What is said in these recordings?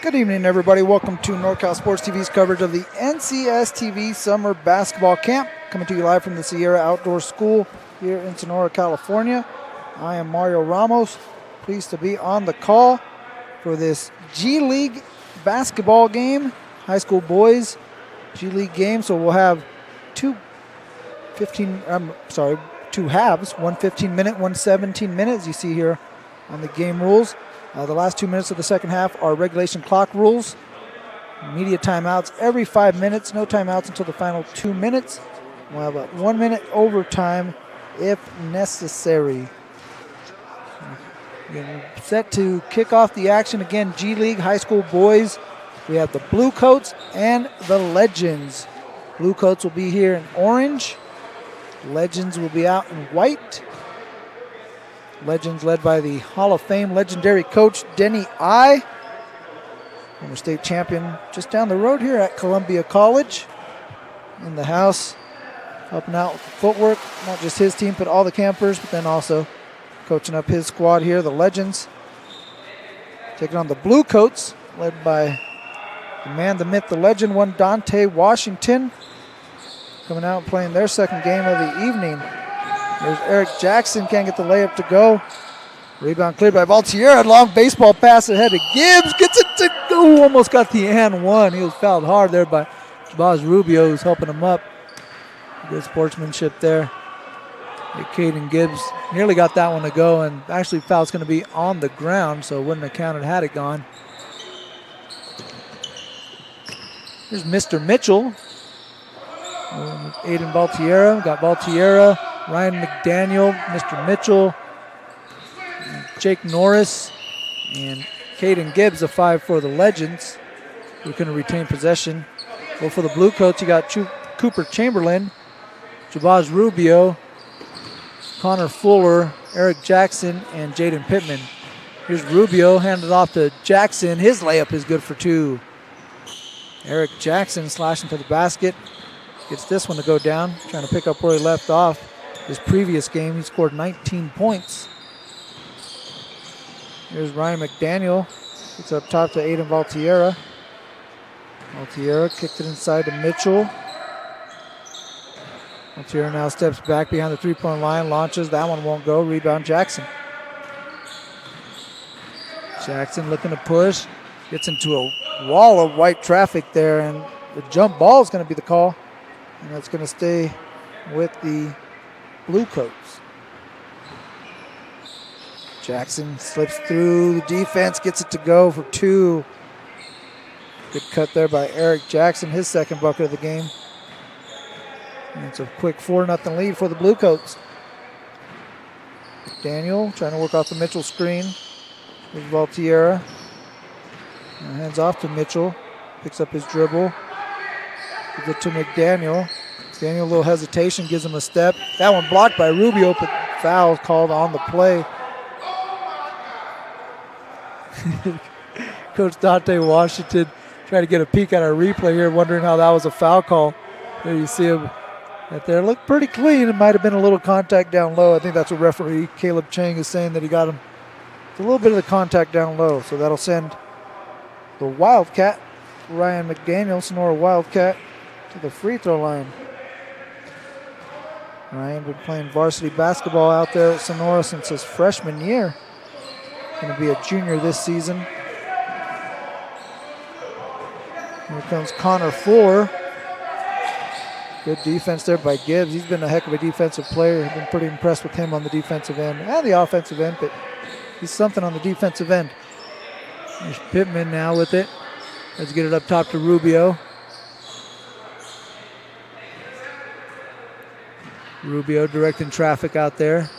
Good evening, everybody. Welcome to NorCal Sports TV's coverage of the NCSTV Summer Basketball Camp. Coming to you live from the Sierra Outdoor School here in Sonora, California. I am Mario Ramos. Pleased to be on the call for this G League basketball game. High school boys G League game. So we'll have two halves, one 15-minute, one 17-minute, as you see here on the game rules. The last 2 minutes of the second half are regulation clock rules. Media timeouts every 5 minutes. No timeouts until the final 2 minutes. We'll have a 1 minute overtime if necessary. Set to kick off the action again. G League high school boys. We have the Blue Coats and the Legends. Blue Coats will be here in orange. Legends will be out in white. Legends led by the Hall of Fame legendary coach Denny I. Former state champion just down the road here at Columbia College. In the house, helping out with the footwork. Not just his team, but all the campers, but then also coaching up his squad here, the Legends. Taking on the Blue Coats, led by the man, the myth, the legend, one Dante Washington. Coming out and playing their second game of the evening. There's Eric Jackson, can't get the layup to go. Rebound cleared by Valtiera. Long baseball pass ahead to Gibbs. Gets it to go. Almost got the and one. He was fouled hard there by Boz Rubio, who's helping him up. Good sportsmanship there. Caden Gibbs nearly got that one to go, and actually foul's going to be on the ground, so it wouldn't have counted had it gone. Here's Mr. Mitchell. Aiden Valtiera. Got Valtiera. Ryan McDaniel, Mr. Mitchell, Jake Norris, and Caden Gibbs, a 5 for the Legends. We're going to retain possession. Well, for the Blue Coats, you got Cooper Chamberlain, Jabaz Rubio, Connor Fuller, Eric Jackson, and Jaden Pittman. Here's Rubio, handed off to Jackson. His layup is good for 2. Eric Jackson slashing to the basket. Gets this one to go down, trying to pick up where he left off. His previous game, he scored 19 points. Here's Ryan McDaniel. It's up top to Aiden Valtiera. Valtiera kicked it inside to Mitchell. Valtiera now steps back behind the three-point line, launches. That one won't go. Rebound Jackson. Jackson looking to push. Gets into a wall of white traffic there, and the jump ball is going to be the call. And that's going to stay with the Blue Coats. Jackson slips through the defense, gets it to go for 2. Good cut there by Eric Jackson, his second bucket of the game. And it's a quick 4-0 lead for the Blue Coats. Daniel trying to work off the Mitchell screen. With Valtiera. Hands off to Mitchell. Picks up his dribble. Gives it to McDaniel. Daniel, a little hesitation, gives him a step. That one blocked by Rubio, but foul called on the play. Coach Dante Washington trying to get a peek at our replay here, wondering how that was a foul call. There you see him right there. Looked pretty clean. It might have been a little contact down low. I think that's what referee Caleb Chang is saying, that he got him. It's a little bit of the contact down low, so that'll send the Wildcat, Ryan McDaniel, Sonora Wildcat, to the free throw line. Ryan been playing varsity basketball out there at Sonora since his freshman year. Going to be a junior this season. Here comes Connor Fuller. Good defense there by Gibbs. He's been a heck of a defensive player. I've been pretty impressed with him on the defensive end and the offensive end, but he's something on the defensive end. There's Pittman now with it. Let's get it up top to Rubio. Rubio directing traffic out there.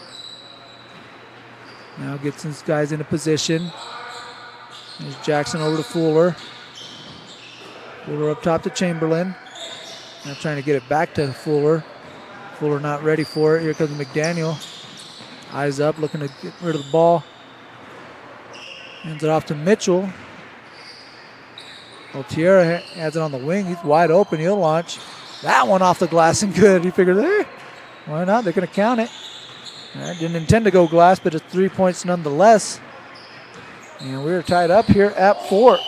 Now gets his guys into position. There's Jackson over to Fuller. Fuller up top to Chamberlain. Now trying to get it back to Fuller. Fuller not ready for it. Here comes McDaniel. Eyes up, looking to get rid of the ball. Hands it off to Mitchell. Valtiera has it on the wing. He's wide open. He'll launch. That one off the glass and good. He figured, why not? They're going to count it. Didn't intend to go glass, but it's 3 points nonetheless. And we're tied up here at 4.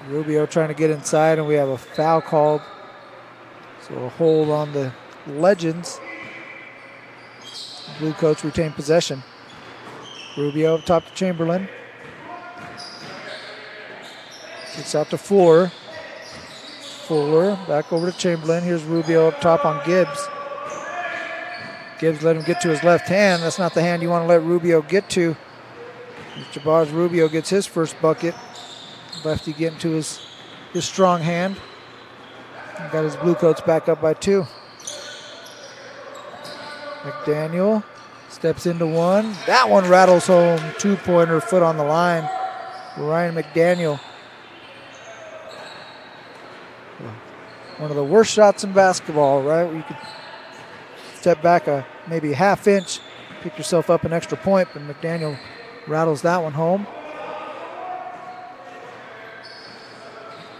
Rubio trying to get inside, and we have a foul called. So a hold on the Legends. Blue coach retain possession. Rubio up top to Chamberlain. Gets out to Fuller. Fuller back over to Chamberlain. Here's Rubio up top on Gibbs. Gibbs let him get to his left hand. That's not the hand you want to let Rubio get to. Jabaz Rubio gets his first bucket. Lefty getting to his strong hand. Got his blue coats back up by 2. McDaniel steps into one. That one rattles home. 2-pointer, foot on the line. Ryan McDaniel. One of the worst shots in basketball, right? Where you could step back maybe half inch, pick yourself up an extra point, but McDaniel rattles that one home.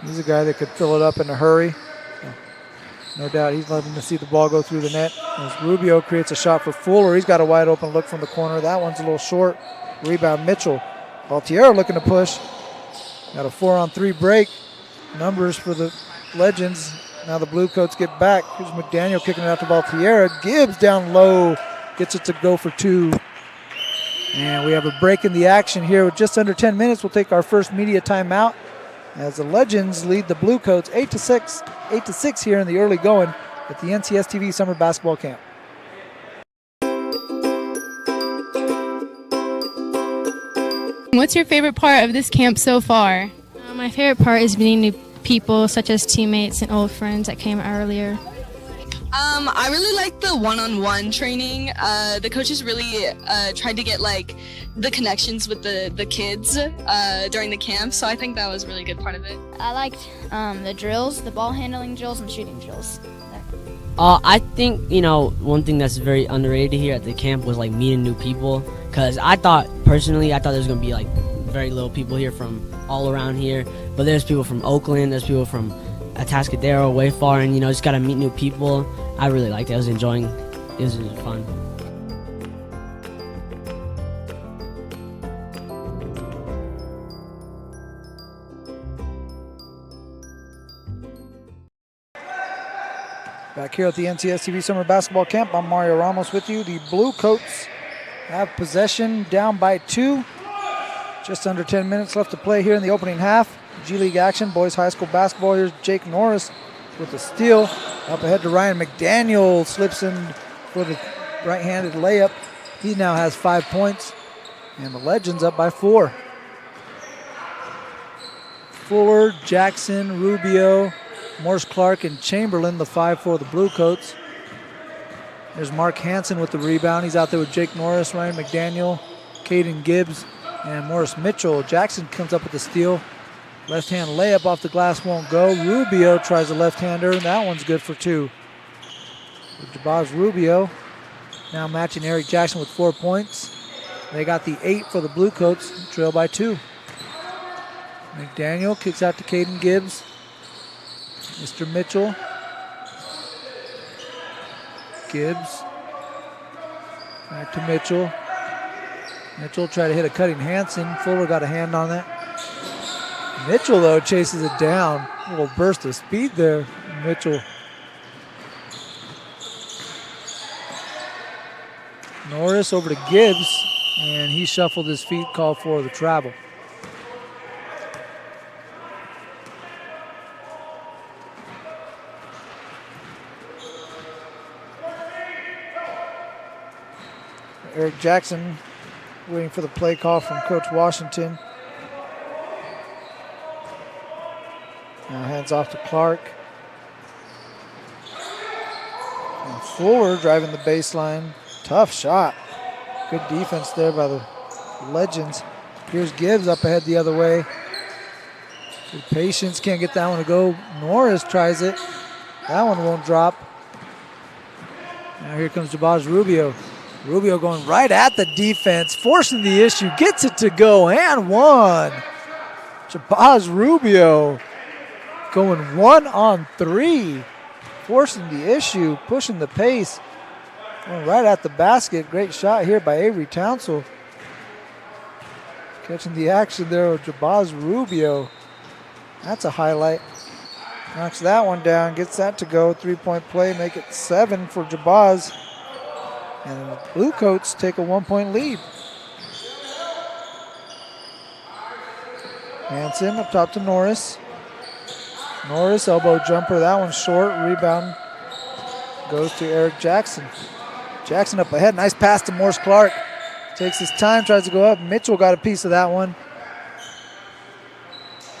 He's a guy that could fill it up in a hurry. No doubt he's loving to see the ball go through the net. As Rubio creates a shot for Fuller. He's got a wide open look from the corner. That one's a little short. Rebound Mitchell. Altiero looking to push. Got a 4-on-3 break. Numbers for the Legends. Now the blue coats get back. Here's McDaniel kicking it out to Valtierra. Gibbs down low. Gets it to go for 2. And we have a break in the action here with just under 10 minutes. We'll take our first media timeout as the Legends lead the blue coats 8-6 here in the early going at the NCS TV Summer Basketball Camp. What's your favorite part of this camp so far? My favorite part is meeting new people, such as teammates and old friends that came earlier. I really like the one-on-one training. The coaches really tried to get the connections with the kids during the camp, so I think that was a really good part of it. I liked the drills, the ball handling drills, and shooting drills. I think, one thing that's very underrated here at the camp was meeting new people, because I thought there was going to be very little people here from all around here, but there's people from Oakland, there's people from Atascadero, way far, and just got to meet new people. I really liked it. I was enjoying it. It was really fun. Back here at the NCS TV Summer Basketball Camp, I'm Mario Ramos with you. The blue coats have possession, down by 2. Just under 10 minutes left to play here in the opening half. G League action, boys high school basketball. Here's Jake Norris with a steal. Up ahead to Ryan McDaniel, slips in for the right-handed layup. He now has 5 points, and the Legends up by 4. Fuller, Jackson, Rubio, Morse Clark, and Chamberlain, the 5 for the blue coats. There's Mark Hansen with the rebound. He's out there with Jake Norris, Ryan McDaniel, Caden Gibbs, and Morris Mitchell. Jackson comes up with the steal. Left-hand layup off the glass won't go. Rubio tries a left-hander, and that one's good for 2. Jabaz Rubio now matching Eric Jackson with 4 points. They got the 8 for the blue coats, trail by 2. McDaniel kicks out to Caden Gibbs. Mr. Mitchell. Gibbs. Back to Mitchell. Mitchell tried to hit a cutting Hansen. Fuller got a hand on that. Mitchell, though, chases it down. A little burst of speed there. Mitchell. Norris over to Gibbs, and he shuffled his feet, called for the travel. Eric Jackson waiting for the play call from Coach Washington. Now hands off to Clark. And Fuller driving the baseline. Tough shot. Good defense there by the Legends. Here's Gibbs up ahead the other way. Good patience, can't get that one to go. Norris tries it. That one won't drop. Now here comes Jabaz Rubio. Rubio going right at the defense, forcing the issue, gets it to go, and one. Jabaz Rubio going 1-on-3, forcing the issue, pushing the pace, going right at the basket. Great shot here by Avery Townsell. Catching the action there with Jabaz Rubio. That's a highlight. Knocks that one down, gets that to go. 3-point play, make it 7 for Jabaz. And the Blue Coats take a 1-point lead. Hanson up top to Norris. Norris, elbow jumper, that one's short. Rebound goes to Eric Jackson. Jackson up ahead, nice pass to Morris Clark. Takes his time, tries to go up. Mitchell got a piece of that one.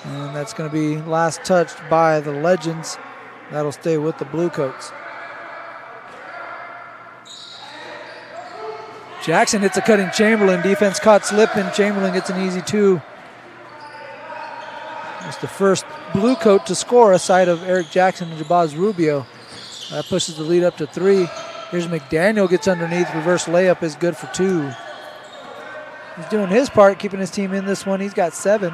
And that's going to be last touched by the Legends. That'll stay with the Blue Coats. Jackson hits a cutting Chamberlain. Defense caught slipping. Chamberlain gets an easy 2. It's the first Blue Coat to score aside of Eric Jackson and Jabaz Rubio. That pushes the lead up to 3. Here's McDaniel, gets underneath. Reverse layup is good for 2. He's doing his part, keeping his team in this one. He's got 7.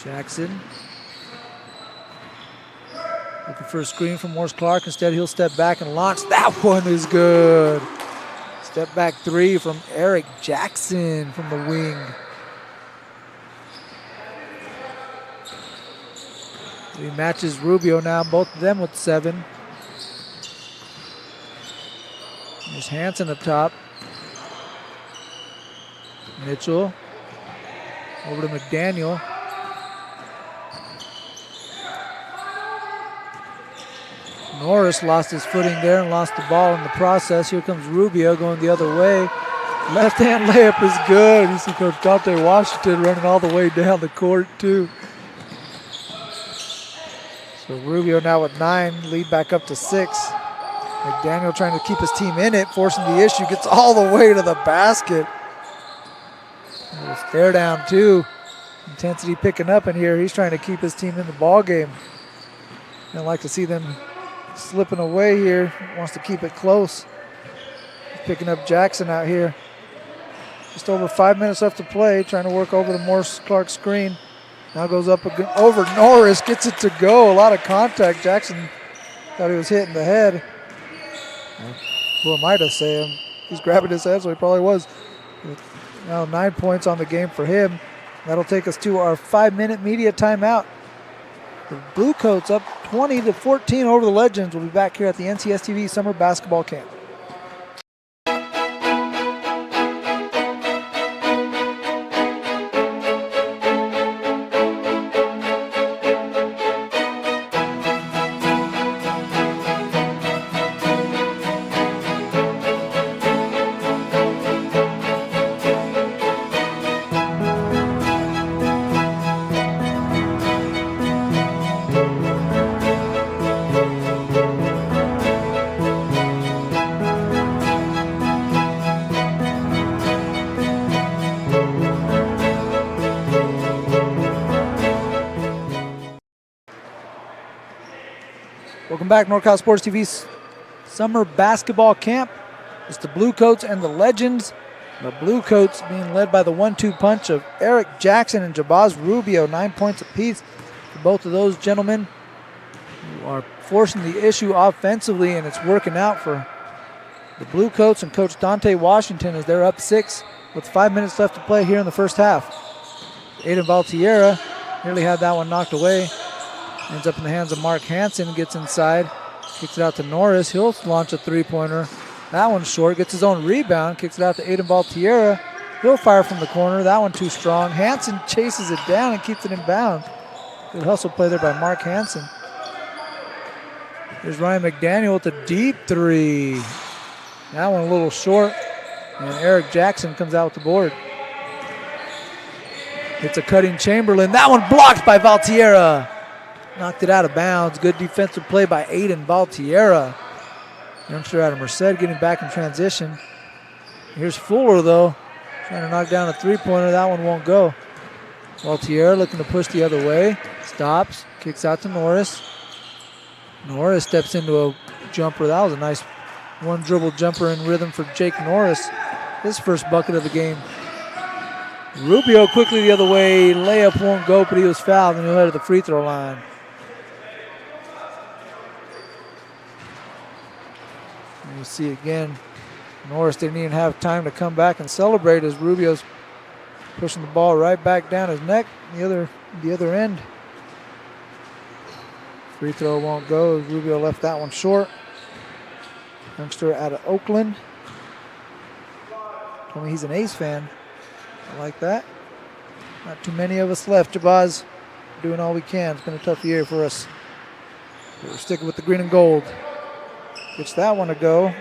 Jackson looking for a screen from Morris Clark. Instead, he'll step back and launch. That one is good. Step back 3 from Eric Jackson from the wing. He matches Rubio now, both of them with 7. There's Hanson up top. Mitchell over to McDaniel. Norris lost his footing there and lost the ball in the process. Here comes Rubio going the other way. Left hand layup is good. You see Coach Dante Washington running all the way down the court too. So Rubio now with 9, lead back up to 6. McDaniel trying to keep his team in it, forcing the issue, gets all the way to the basket. A little stare down too. Intensity picking up in here. He's trying to keep his team in the ball game. I'd like to see them slipping away here. Wants to keep it close. He's picking up Jackson out here. Just over 5 minutes left to play. Trying to work over the Morris Clark screen. Now goes up over Norris. Gets it to go. A lot of contact. Jackson thought he was hitting the head. Who am I to say? He's grabbing his head, so he probably was. Now 9 points on the game for him. That'll take us to our 5-minute media timeout. The Blue Coats up 20-14 over the Legends. We'll be back here at the NCSTV Summer Basketball Camp. Welcome back, NorCal Sports TV's Summer Basketball Camp. It's the Blue Coats and the Legends. The Blue Coats being led by the 1-2 punch of Eric Jackson and Jabaz Rubio. 9 points apiece for both of those gentlemen who are forcing the issue offensively, and it's working out for the Blue Coats and Coach Dante Washington as they're up 6 with 5 minutes left to play here in the first half. Aiden Valtierra nearly had that one knocked away. Ends up in the hands of Mark Hansen, gets inside, kicks it out to Norris. He'll launch a 3-pointer. That one's short, gets his own rebound, kicks it out to Aiden Valtierra. He'll fire from the corner. That one too strong. Hansen chases it down and keeps it in bounds. Good hustle play there by Mark Hansen. Here's Ryan McDaniel with a deep 3. That one a little short, and Eric Jackson comes out with the board. It's a cutting Chamberlain. That one blocked by Valtierra. Knocked it out of bounds. Good defensive play by Aiden Valtierra. Youngster out of Merced getting back in transition. Here's Fuller, though, trying to knock down a 3-pointer. That one won't go. Valtierra looking to push the other way. Stops. Kicks out to Norris. Norris steps into a jumper. That was a nice one-dribble jumper in rhythm for Jake Norris. His first bucket of the game. Rubio quickly the other way. Layup won't go, but he was fouled, and he'll head to the free throw line. You see again, Norris didn't even have time to come back and celebrate as Rubio's pushing the ball right back down his neck, the other end. Free throw won't go. Rubio left that one short. Youngster out of Oakland. Told me he's an A's fan. I like that. Not too many of us left. Jabaz doing all we can. It's been a tough year for us. But we're sticking with the green and gold. Gets that one to go.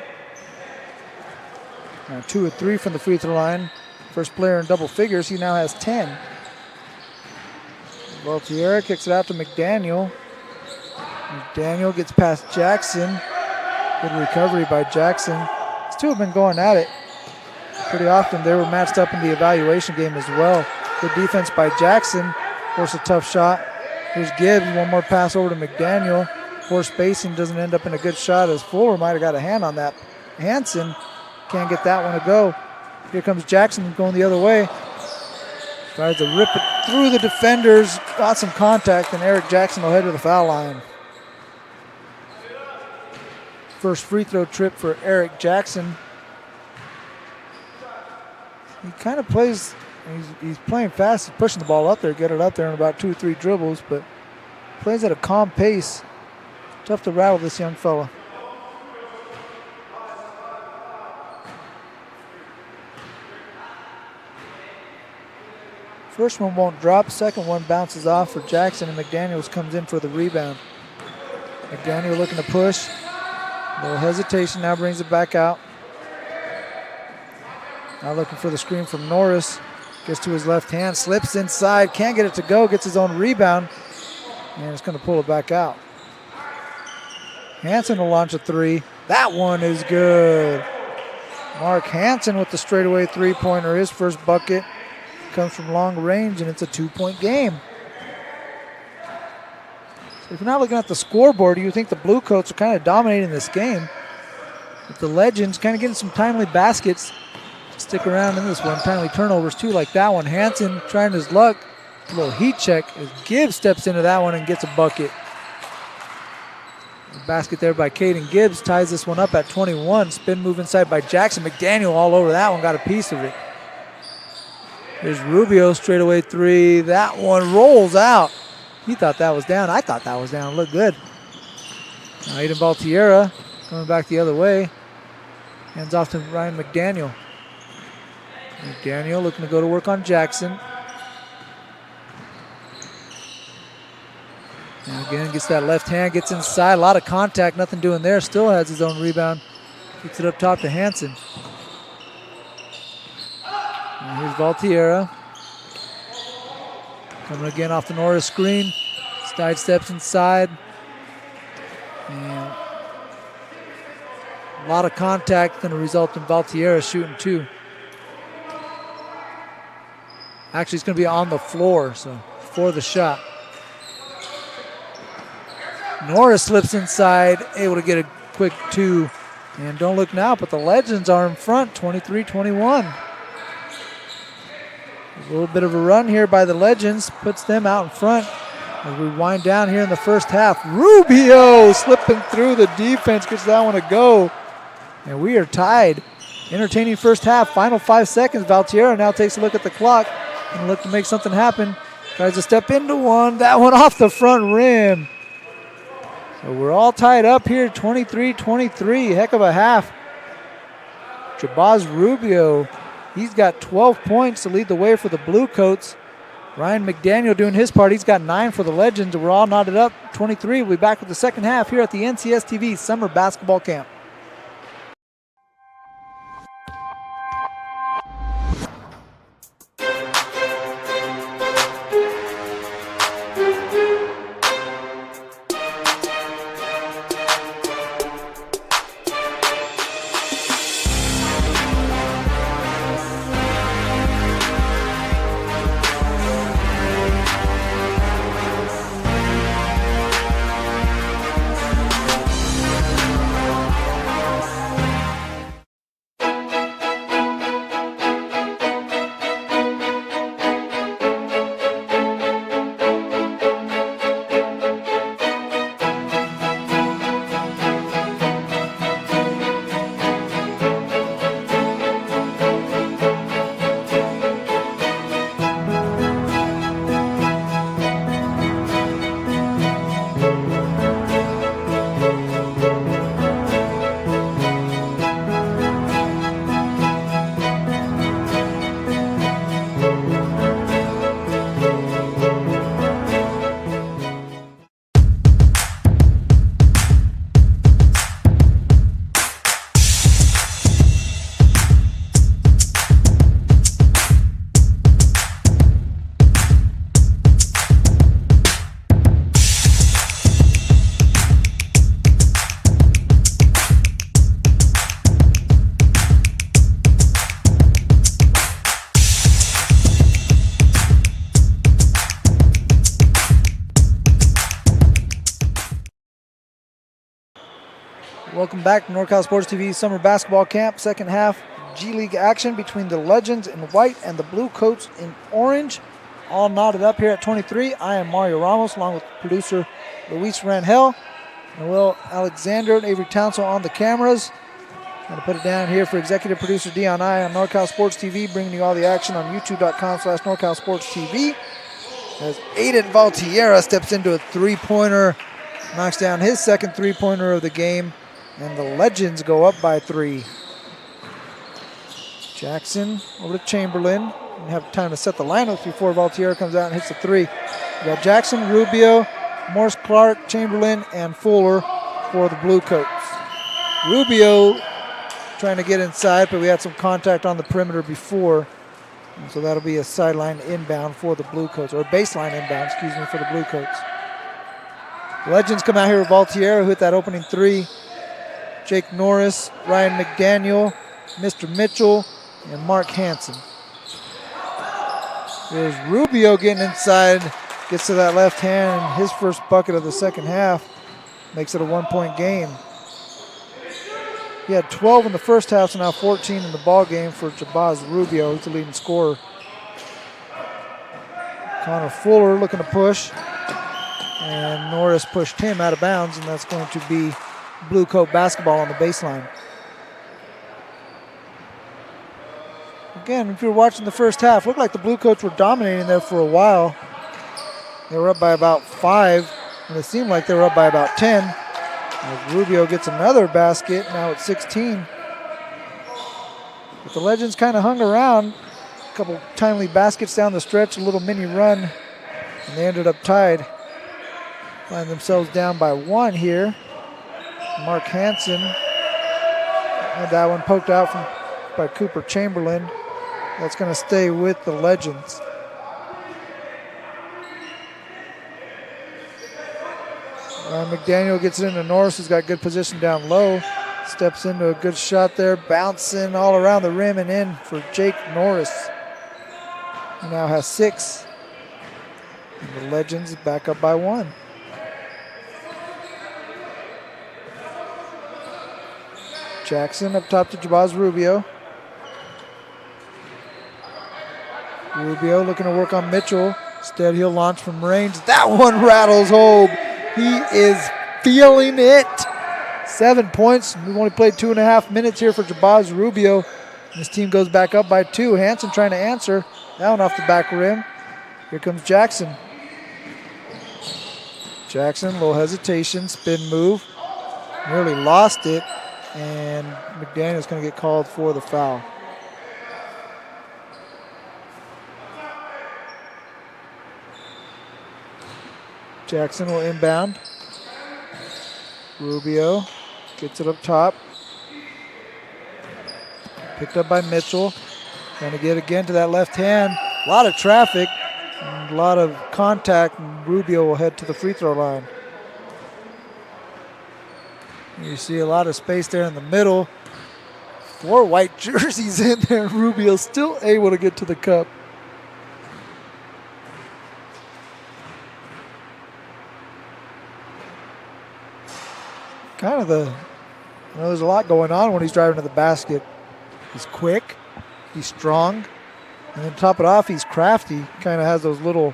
Now 2 of 3 from the free throw line. First player in double figures. He now has 10. Valtiera kicks it out to McDaniel. McDaniel gets past Jackson. Good recovery by Jackson. These two have been going at it pretty often. They were matched up in the evaluation game as well. Good defense by Jackson. Force a tough shot. Here's Gibbs. One more pass over to McDaniel. Poor spacing, doesn't end up in a good shot as Fuller might have got a hand on that. Hansen can't get that one to go. Here comes Jackson going the other way. Tries to rip it through the defenders. Got some contact, and Eric Jackson will head to the foul line. First free throw trip for Eric Jackson. He kind of plays, he's playing fast. He's pushing the ball up there, get it up there in about 2 or 3 dribbles, but plays at a calm pace. Tough to rattle this young fella. First one won't drop. Second one bounces off for Jackson, and McDaniels comes in for the rebound. McDaniel looking to push. A little hesitation, now brings it back out. Now looking for the screen from Norris. Gets to his left hand, slips inside, can't get it to go, gets his own rebound, and it's going to pull it back out. Hansen will launch a 3. That one is good. Mark Hansen with the straightaway 3-pointer, his first bucket. Comes from long range, and it's a 2-point game. So if you're not looking at the scoreboard, you think the Blue Coats are kind of dominating this game. But the Legends kind of getting some timely baskets to stick around in this one. Timely turnovers too, like that one. Hansen trying his luck. A little heat check as Gibbs steps into that one and gets a bucket. A basket there by Caden Gibbs ties this one up at 21. Spin move inside by Jackson. McDaniel all over that one, got a piece of it. There's Rubio, straightaway 3. That one rolls out. He thought that was down. I thought that was down. Looked good. Now Aiden Valtiera coming back the other way. Hands off to Ryan McDaniel. McDaniel looking to go to work on Jackson. And again, gets that left hand, gets inside. A lot of contact, nothing doing there. Still has his own rebound. Gets it up top to Hansen. And here's Valtiera. Coming again off the Norris screen. Side steps inside. And a lot of contact going to result in Valtiera shooting 2. Actually, it's going to be on the floor, so for the shot. Norris slips inside, able to get a quick 2. And don't look now, but the Legends are in front, 23-21. A little bit of a run here by the Legends, puts them out in front as we wind down here in the first half. Rubio slipping through the defense, gets that one to go. And we are tied. Entertaining first half, final 5 seconds. Valtiera now takes a look at the clock and look to make something happen. Tries to step into one, that one off the front rim. So we're all tied up here, 23-23, heck of a half. Jabaz Rubio, he's got 12 points to lead the way for the Blue Coats. Ryan McDaniel doing his part. He's got 9 for the Legends. We're all knotted up, 23. We'll be back with the second half here at the NCS TV Summer Basketball Camp. Welcome back to NorCal Sports TV Summer Basketball Camp. Second half G League action between the Legends in white and the Blue Coats in orange. All knotted up here at 23. I am Mario Ramos along with producer Luis Rangel, Noel Alexander, and Avery Townsend on the cameras. Going to put it down here for executive producer Dion I on NorCal Sports TV, bringing you all the action on youtube.com/NorCal Sports TV. As Aiden Valtierra steps into a three-pointer, knocks down his second three-pointer of the game, and the Legends go up by 3. Jackson over to Chamberlain. We have time to set the lineups before Valtierra comes out and hits the 3. We got Jackson, Rubio, Morse Clark, Chamberlain, and Fuller for the Blue Coats. Rubio trying to get inside, but we had some contact on the perimeter before. And so that'll be a sideline inbound for the Blue Coats, or baseline inbound, for the Blue Coats. Legends come out here with Valtierra, who hit that opening 3. Jake Norris, Ryan McDaniel, Mr. Mitchell, and Mark Hansen. There's Rubio getting inside, gets to that left hand, and his first bucket of the second half makes it a 1-point game. He had 12 in the first half, so now 14 in the ball game for Jabaz Rubio, who's the leading scorer. Connor Fuller looking to push, and Norris pushed him out of bounds, and that's going to be Blue Coat basketball on the baseline. Again, if you're watching the first half, looked like the Blue Coats were dominating there for a while. They were up by about 5, and it seemed like they were up by about 10. As Rubio gets another basket, now at 16. But the Legends kind of hung around. A couple timely baskets down the stretch, a little mini run, and they ended up tied. Find themselves down by 1 here. Mark Hansen had that one poked out by Cooper Chamberlain. That's going to stay with the Legends. McDaniel gets it into Norris, who's got good position down low. Steps into a good shot there, bouncing all around the rim and in for Jake Norris. He now has 6. And the Legends back up by 1. Jackson up top to Jabaz Rubio. Rubio looking to work on Mitchell. Instead, he'll launch from range. That one rattles home. He is feeling it. 7 points. We've only played 2.5 minutes here for Jabaz Rubio. This team goes back up by 2. Hansen trying to answer. That one off the back rim. Here comes Jackson. Jackson, little hesitation, spin move. Nearly lost it. And McDaniel's going to get called for the foul. Jackson will inbound. Rubio gets it up top. Picked up by Mitchell. Trying to get again to that left hand. A lot of traffic and a lot of contact, and Rubio will head to the free throw line. You see a lot of space there in the middle. 4 white jerseys in there. Rubio still able to get to the cup. Kind of there's a lot going on when he's driving to the basket. He's quick, he's strong, and then to top it off, he's crafty. Kind of has those little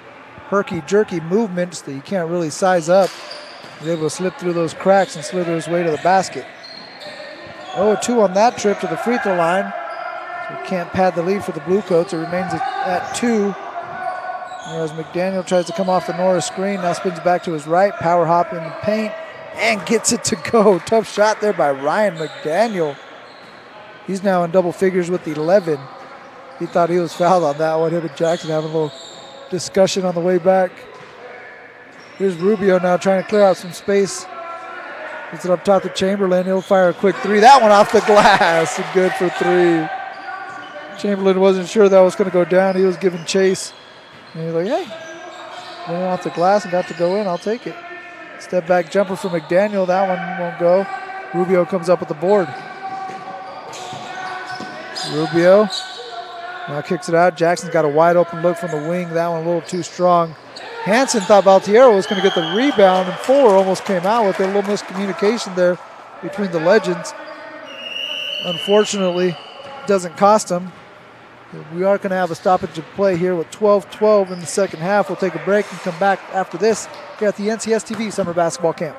herky-jerky movements that you can't really size up. He's able to slip through those cracks and slither his way to the basket. 0-2 on that trip to the free throw line. So he can't pad the lead for the Blue Coats. It remains at 2. As McDaniel tries to come off the Norris screen, now spins back to his right, power hop in the paint, and gets it to go. Tough shot there by Ryan McDaniel. He's now in double figures with 11. He thought he was fouled on that one. Him and Jackson having a little discussion on the way back. Here's Rubio now trying to clear out some space. Gets it up top to Chamberlain. He'll fire a quick 3. That one off the glass and good for 3. Chamberlain wasn't sure that was going to go down. He was giving chase. And he's like, hey, went off the glass and got to go in. I'll take it. Step back jumper for McDaniel. That one won't go. Rubio comes up with the board. Rubio now kicks it out. Jackson's got a wide open look from the wing. That one a little too strong. Hansen thought Valtierra was going to get the rebound, and Fuller almost came out with it. A little miscommunication there between the Legends. Unfortunately, it doesn't cost them. We are going to have a stoppage of play here with 12-12 in the second half. We'll take a break and come back after this here at the NCS TV Summer Basketball Camp.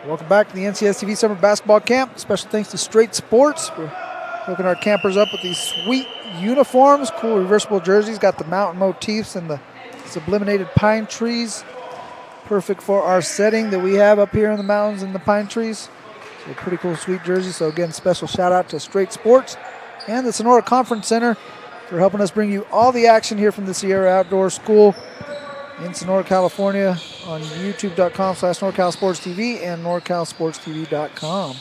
Welcome back to the NCS TV Summer Basketball Camp. Special thanks to Straight Sports for hooking our campers up with these sweet uniforms. Cool reversible jerseys. Got the mountain motifs and the sublimated pine trees. Perfect for our setting that we have up here in the mountains and the pine trees. So pretty cool, sweet jerseys. So again, special shout out to Straight Sports and the Sonora Conference Center for helping us bring you all the action here from the Sierra Outdoor School in Sonora, California on youtube.com/NorCalSportsTV and NorCalSportsTV.com.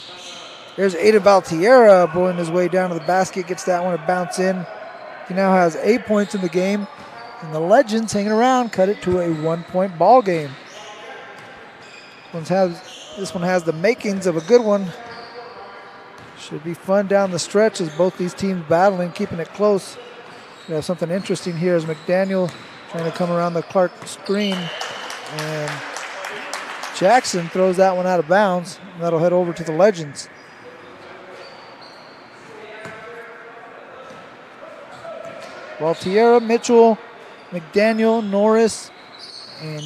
There's Aiden Valtierra blowing his way down to the basket, gets that one to bounce in. He now has 8 points in the game, and the Legends hanging around cut it to a 1-point ball game. This one has the makings of a good one. Should be fun down the stretch as both these teams battling, keeping it close. We have something interesting here as McDaniel trying to come around the Clark screen, and Jackson throws that one out of bounds, and that'll head over to the Legends. Valtierra, Mitchell, McDaniel, Norris, and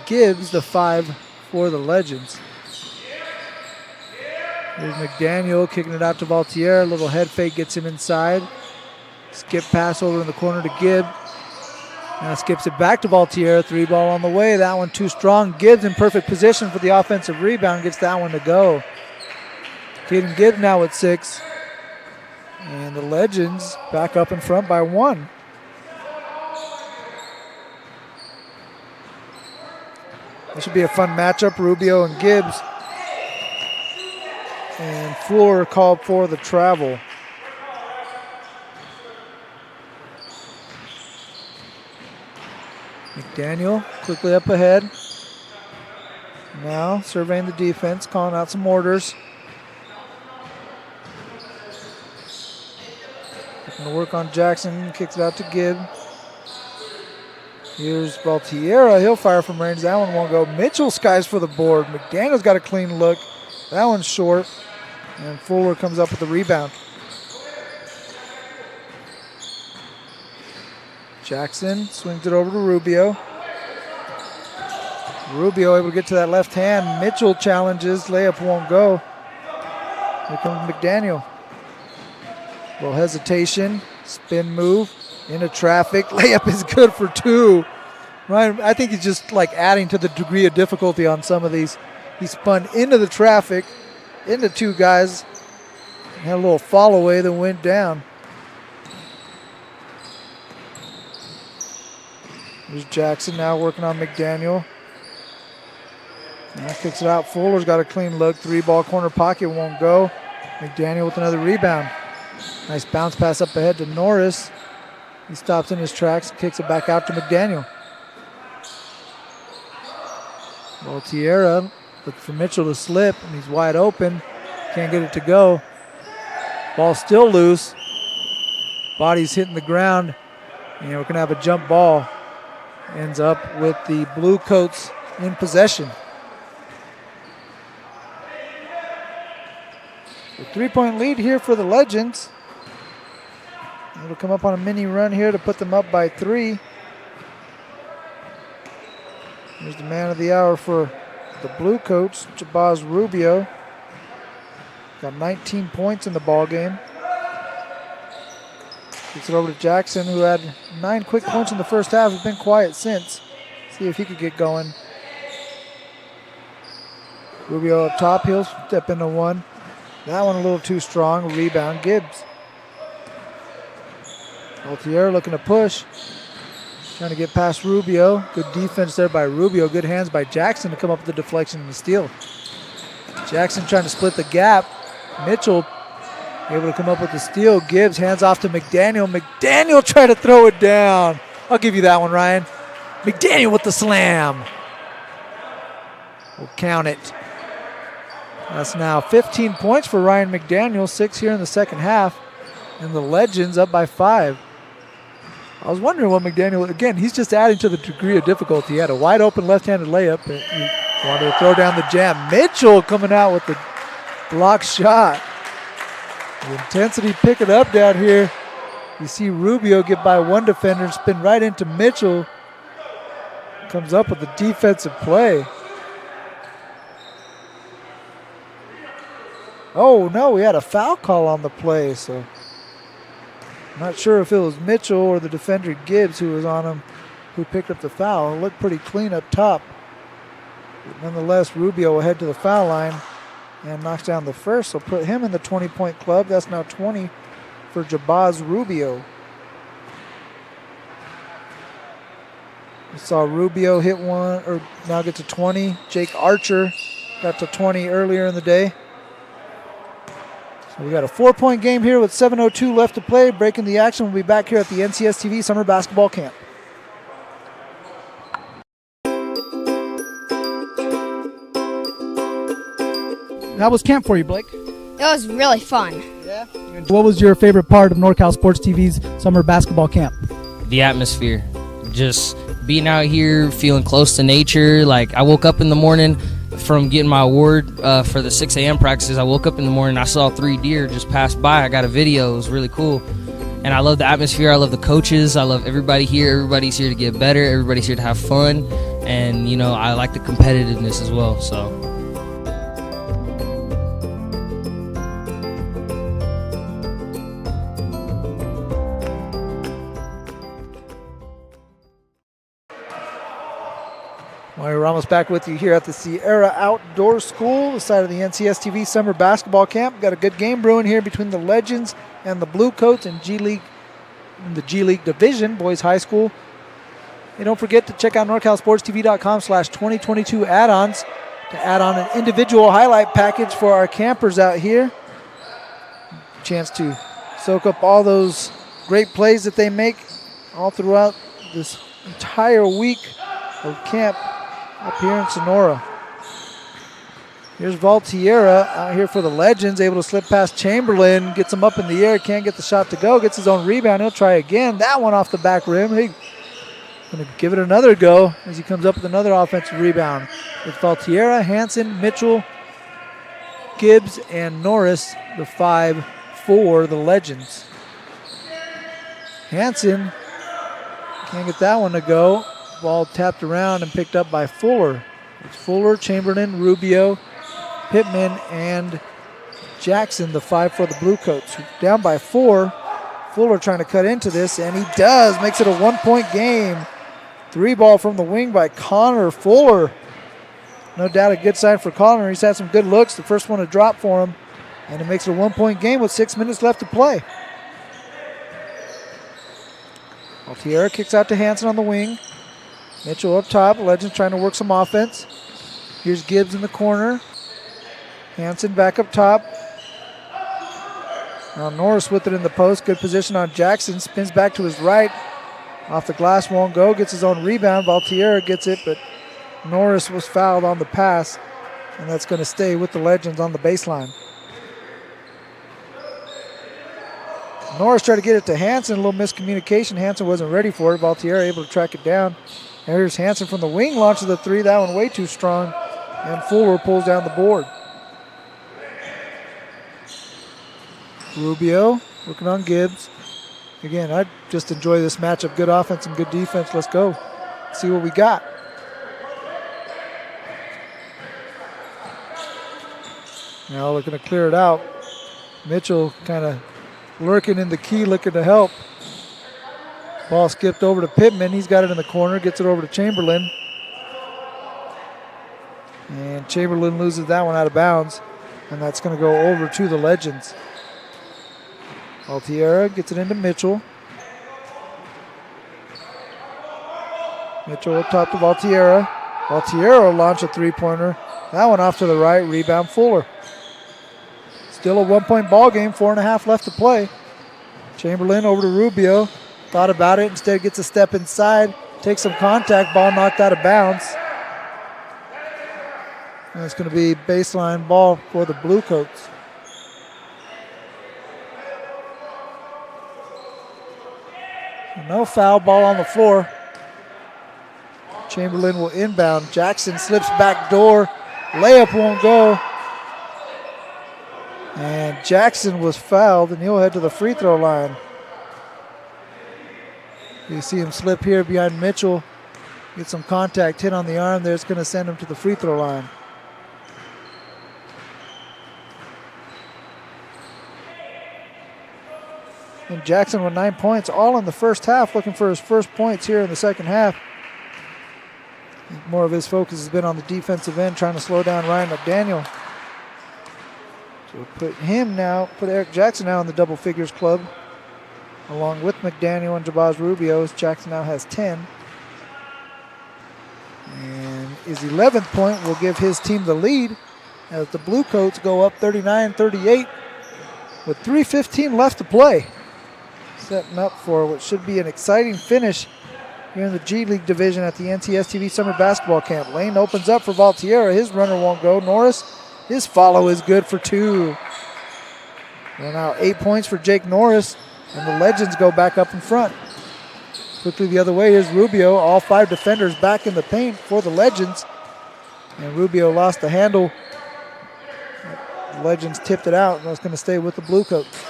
Gibbs, the 5 for the Legends. Here's McDaniel kicking it out to Valtierra. A little head fake gets him inside. Skip pass over in the corner to Gibbs. Now skips it back to Valtierra. 3-ball on the way. That one too strong. Gibbs in perfect position for the offensive rebound. Gets that one to go. Caden Gibbs now with 6. And the Legends back up in front by 1. This should be a fun matchup. Rubio and Gibbs. And Fuller called for the travel. McDaniel quickly up ahead. Now surveying the defense, calling out some orders. Looking to work on Jackson, kicks it out to Gibb. Here's Valtierra, he'll fire from range. That one won't go. Mitchell skies for the board. McDaniel's got a clean look. That one's short. And Fuller comes up with the rebound. Jackson swings it over to Rubio. Rubio able to get to that left hand. Mitchell challenges. Layup won't go. Here comes McDaniel. Little hesitation. Spin move. Into traffic. Layup is good for 2. Ryan, I think he's just like adding to the degree of difficulty on some of these. He spun into the traffic, into 2 guys. Had a little fall away, then went down. There's Jackson now working on McDaniel. Now kicks it out. Fuller's got a clean look. 3-ball corner pocket won't go. McDaniel with another rebound. Nice bounce pass up ahead to Norris. He stops in his tracks, kicks it back out to McDaniel. Valtierra looking for Mitchell to slip, and he's wide open. Can't get it to go. Ball still loose. Body's hitting the ground, and we're going to have a jump ball. Ends up with the Blue Coats in possession. A 3-point lead here for the Legends. It'll come up on a mini run here to put them up by 3. Here's the man of the hour for the Blue Coats, Jabaz Rubio. Got 19 points in the ball game. Gets it over to Jackson, who had 9 quick points in the first half. Has been quiet since. See if he could get going. Rubio up top. He'll step into 1. That one a little too strong. Rebound, Gibbs. Valtierra looking to push. Trying to get past Rubio. Good defense there by Rubio. Good hands by Jackson to come up with the deflection and the steal. Jackson trying to split the gap. Mitchell able to come up with the steal. Gibbs hands off to McDaniel. McDaniel trying to throw it down. I'll give you that one, Ryan. McDaniel with the slam. We'll count it. That's now 15 points for Ryan McDaniel, 6 here in the second half. And the Legends up by 5. I was wondering what McDaniel, again, he's just adding to the degree of difficulty. He had a wide open left-handed layup. He wanted to throw down the jam. Mitchell coming out with the block shot. The intensity picking up down here. You see Rubio get by one defender and spin right into Mitchell. Comes up with the defensive play. Oh, no, we had a foul call on the play, so not sure if it was Mitchell or the defender Gibbs who was on him who picked up the foul. It looked pretty clean up top. But nonetheless, Rubio will head to the foul line and knocks down the first. So put him in the 20-point club. That's now 20 for Jabaz Rubio. We saw Rubio hit one, or now get to 20. Jake Archer got to 20 earlier in the day. So we got a 4-point game here with 7:02 left to play. Breaking the action. We'll be back here at the NCS TV Summer Basketball Camp. How was camp for you, Blake? It was really fun. Yeah. What was your favorite part of NorCal Sports TV's Summer Basketball Camp? The atmosphere. Just being out here, feeling close to nature. Like, I woke up in the morning from getting my award for the 6 a.m. practices. I woke up in the morning, I saw 3 deer just pass by. I got a video. It was really cool. And I love the atmosphere. I love the coaches. I love everybody here. Everybody's here to get better. Everybody's here to have fun. And, you know, I like the competitiveness as well. So. Mario Ramos back with you here at the Sierra Outdoor School, the side of the NCS TV Summer Basketball Camp. Got a good game brewing here between the Legends and the Blue Coats in the G League Division, Boys High School. And don't forget to check out NorCalSportsTV.com/2022 add-ons to add on an individual highlight package for our campers out here. Chance to soak up all those great plays that they make all throughout this entire week of camp up here in Sonora. Here's Valtierra out here for the Legends, able to slip past Chamberlain, gets him up in the air, can't get the shot to go, gets his own rebound. He'll try again. That one off the back rim. He's going to give it another go as he comes up with another offensive rebound. It's Valtierra, Hansen, Mitchell, Gibbs, and Norris, the 5 for the Legends. Hansen can't get that one to go. Ball tapped around and picked up by Fuller. It's Fuller, Chamberlain, Rubio, Pittman, and Jackson, the 5 for the Blue Coats. Down by 4. Fuller trying to cut into this, and he does. Makes it a 1-point game. 3-ball from the wing by Connor Fuller. No doubt a good sign for Connor. He's had some good looks. The first one to drop for him. And it makes it a 1-point game with 6 minutes left to play. Altiera kicks out to Hansen on the wing. Mitchell up top. Legends trying to work some offense. Here's Gibbs in the corner. Hansen back up top. Now Norris with it in the post. Good position on Jackson. Spins back to his right. Off the glass, won't go. Gets his own rebound. Valtierra gets it, but Norris was fouled on the pass. And that's going to stay with the Legends on the baseline. Norris tried to get it to Hansen. A little miscommunication. Hansen wasn't ready for it. Valtierra able to track it down. Here's Hansen from the wing. Launches the 3. That one way too strong. And Fuller pulls down the board. Rubio working on Gibbs. Again, I just enjoy this matchup. Good offense and good defense. Let's go. See what we got. Now looking to clear it out. Mitchell kind of lurking in the key, looking to help. Ball skipped over to Pittman. He's got it in the corner. Gets it over to Chamberlain. And Chamberlain loses that one out of bounds. And that's going to go over to the Legends. Altiera gets it into Mitchell. Mitchell up top to Valtierra. Valtierra will launch a three-pointer. That one off to the right. Rebound Fuller. Still a 1-point ball game. 4.5 left to play. Chamberlain over to Rubio. Thought about it. Instead gets a step inside. Takes some contact. Ball knocked out of bounds. And it's going to be baseline ball for the Bluecoats. No foul, ball on the floor. Chamberlain will inbound. Jackson slips back door. Layup won't go. And Jackson was fouled, and he'll head to the free throw line. You see him slip here behind Mitchell. Get some contact, hit on the arm there. It's going to send him to the free throw line. And Jackson with 9 points, all in the first half, looking for his first points here in the second half. More of his focus has been on the defensive end, trying to slow down Ryan McDaniel. So put Eric Jackson now in the double figures club, along with McDaniel and Jabaz Rubio. Jackson now has 10. And his 11th point will give his team the lead as the Bluecoats go up 39-38 with 3:15 left to play. Setting up for what should be an exciting finish here in the G League division at the NTSTV Summer Basketball Camp. Lane opens up for Valtierra. His runner won't go. Norris, his follow is good for 2. And now 8 points for Jake Norris, and the Legends go back up in front. Quickly the other way, here's Rubio. All 5 defenders back in the paint for the Legends. And Rubio lost the handle. The Legends tipped it out, and it's going to stay with the Bluecoats.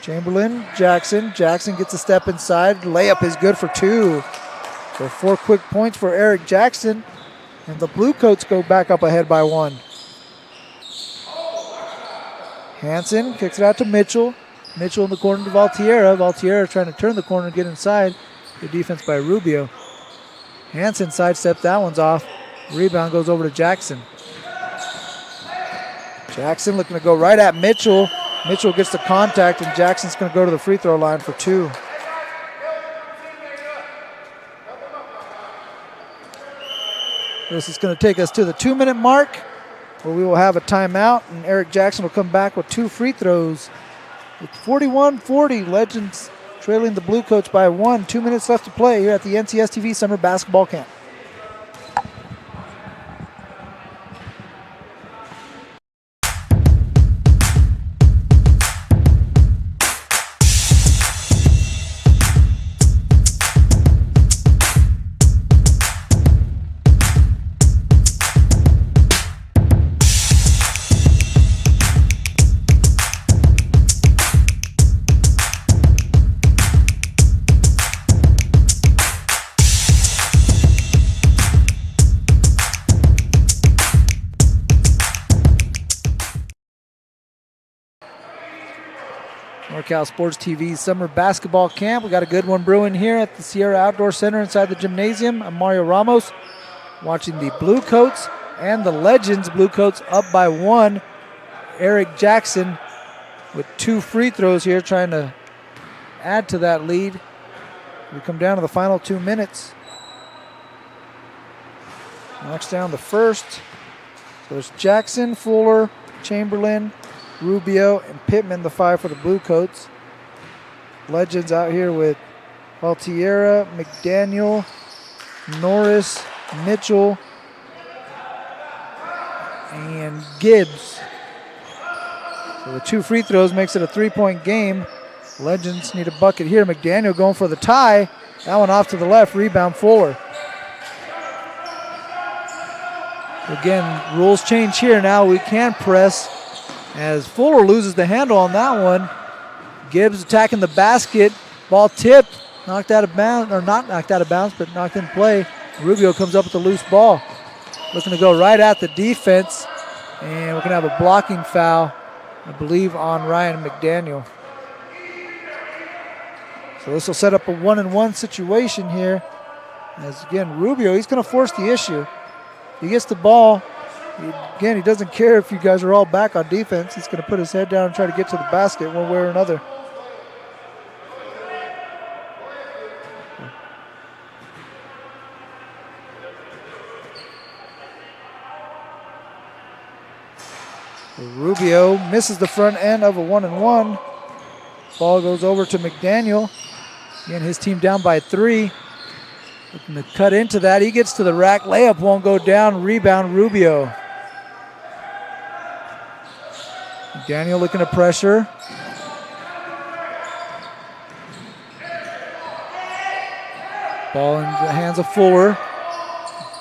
Chamberlain, Jackson. Jackson gets a step inside. Layup is good for 2. So 4 quick points for Eric Jackson. And the Bluecoats go back up ahead by 1. Hansen kicks it out to Mitchell. Mitchell in the corner to Valtierra. Valtierra trying to turn the corner and get inside. Good defense by Rubio. Hansen sidesteps, that one's off. Rebound goes over to Jackson. Jackson looking to go right at Mitchell. Mitchell gets the contact, and Jackson's going to go to the free throw line for 2. This is going to take us to the 2-minute mark, where we will have a timeout, and Eric Jackson will come back with 2 free throws. It's 41-40, Legends trailing the Bluecoats by 1. 2 minutes left to play here at the NCSTV Summer Basketball Camp. NorCal Sports TV's Summer Basketball Camp. We got a good one brewing here at the Sierra Outdoor Center inside the gymnasium. I'm Mario Ramos, watching the Bluecoats and the Legends. Bluecoats up by 1. Eric Jackson with 2 free throws here, trying to add to that lead. We come down to the final 2 minutes. Knocks down the first. So it's Jackson, Fuller, Chamberlain, Rubio, and Pittman, the 5 for the Bluecoats. Legends out here with Valtierra, McDaniel, Norris, Mitchell, and Gibbs. So the 2 free throws makes it a 3-point game. Legends need a bucket here. McDaniel going for the tie. That one off to the left. Rebound Fuller. Again, rules change here. Now we can press as Fuller loses the handle on that one. Gibbs attacking the basket. Ball tipped. Knocked out of bounds, or not knocked out of bounds, but knocked in play. Rubio comes up with the loose ball. Looking to go right at the defense. And we're going to have a blocking foul, I believe, on Ryan McDaniel. So this will set up a 1-and-1 situation here. As again, Rubio, he's going to force the issue. He gets the ball. Again, he doesn't care if you guys are all back on defense. He's going to put his head down and try to get to the basket one way or another. Rubio misses the front end of a 1-and-1. Ball goes over to McDaniel. Again, his team down by 3. Looking to cut into that. He gets to the rack. Layup won't go down. Rebound, Rubio. McDaniel looking to pressure. Ball in the hands of Fuller.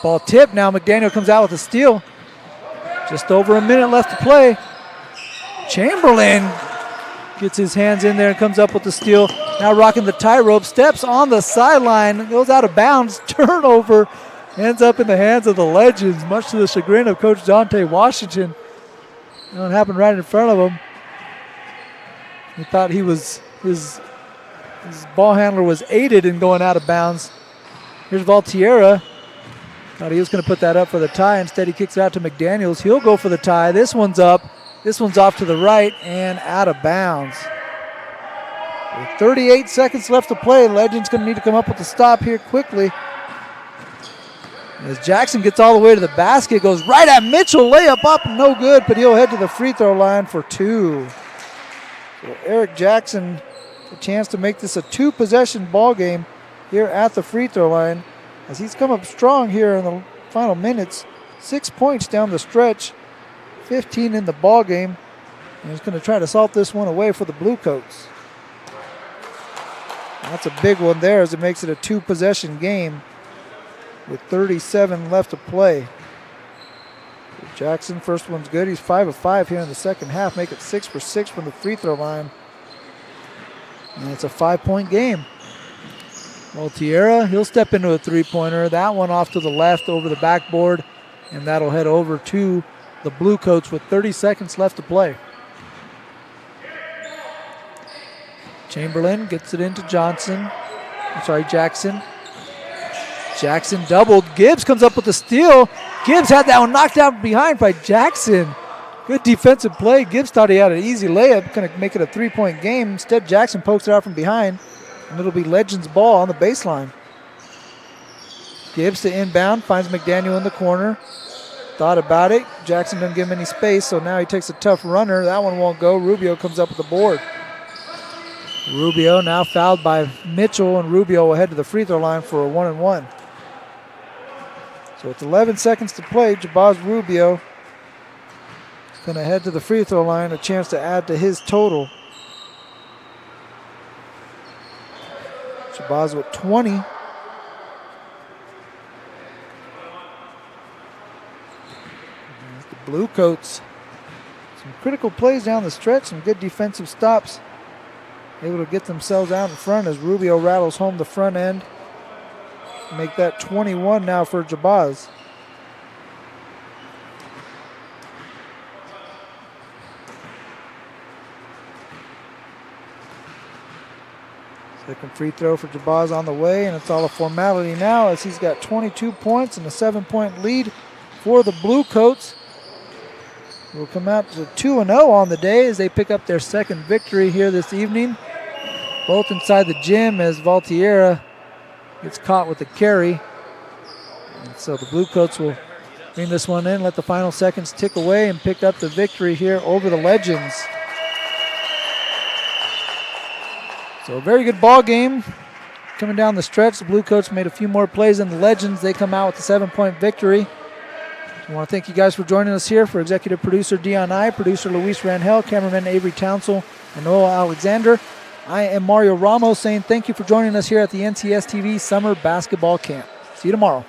Ball tipped now. McDaniel comes out with a steal. Just over a minute left to play. Chamberlain gets his hands in there and comes up with the steal. Now rocking the tie rope. Steps on the sideline. Goes out of bounds. Turnover. Ends up in the hands of the Legends, much to the chagrin of Coach Dante Washington. It happened right in front of him. He thought his ball handler was aided in going out of bounds. Here's Valtierra. Thought he was going to put that up for the tie. Instead, he kicks it out to McDaniels. He'll go for the tie. This one's up. This one's off to the right and out of bounds. With 38 seconds left to play, Legends going to need to come up with a stop here quickly. As Jackson gets all the way to the basket, goes right at Mitchell. Layup up, no good, but he'll head to the free throw line for 2. So Eric Jackson, a chance to make this a 2-possession ball game here at the free throw line, as he's come up strong here in the final minutes. 6 points down the stretch, 15 in the ball game, and he's going to try to salt this one away for the Bluecoats. That's a big one there, as it makes it a 2-possession game with 37 left to play. Jackson, first one's good. He's 5 of 5 here in the second half, make it 6 for 6 from the free throw line. And it's a 5-point game. Valtierra, he'll step into a three-pointer. That one off to the left over the backboard, and that'll head over to the Bluecoats with 30 seconds left to play. Chamberlain gets it into Jackson. Jackson doubled. Gibbs comes up with the steal. Gibbs had that one knocked out behind by Jackson. Good defensive play. Gibbs thought he had an easy layup, going to make it a 3-point game. Instead, Jackson pokes it out from behind, and it'll be Legends ball on the baseline. Gibbs to inbound, finds McDaniel in the corner. Thought about it. Jackson doesn't give him any space, so now he takes a tough runner. That one won't go. Rubio comes up with the board. Rubio now fouled by Mitchell, and Rubio will head to the free throw line for a 1-and-1. So with 11 seconds to play, Jabaz Rubio is going to head to the free throw line, a chance to add to his total. Jabaz with 20. The Bluecoats, some critical plays down the stretch, some good defensive stops. Able to get themselves out in front as Rubio rattles home the front end. Make that 21 now for Jabaz. Second free throw for Jabaz on the way, and it's all a formality now as he's got 22 points and a 7-point lead for the Bluecoats. Will come out to 2-0 on the day as they pick up their second victory here this evening. Both inside the gym as Valtierra gets caught with the carry. And so the Bluecoats will bring this one in, let the final seconds tick away, and pick up the victory here over the Legends. So a very good ball game coming down the stretch. The Bluecoats made a few more plays than the Legends. They come out with a 7-point victory. I want to thank you guys for joining us here. For executive producer Dion I, producer Luis Rangel, cameraman Avery Townsell, and Noah Alexander, I am Mario Ramos saying thank you for joining us here at the NCS TV Summer Basketball Camp. See you tomorrow.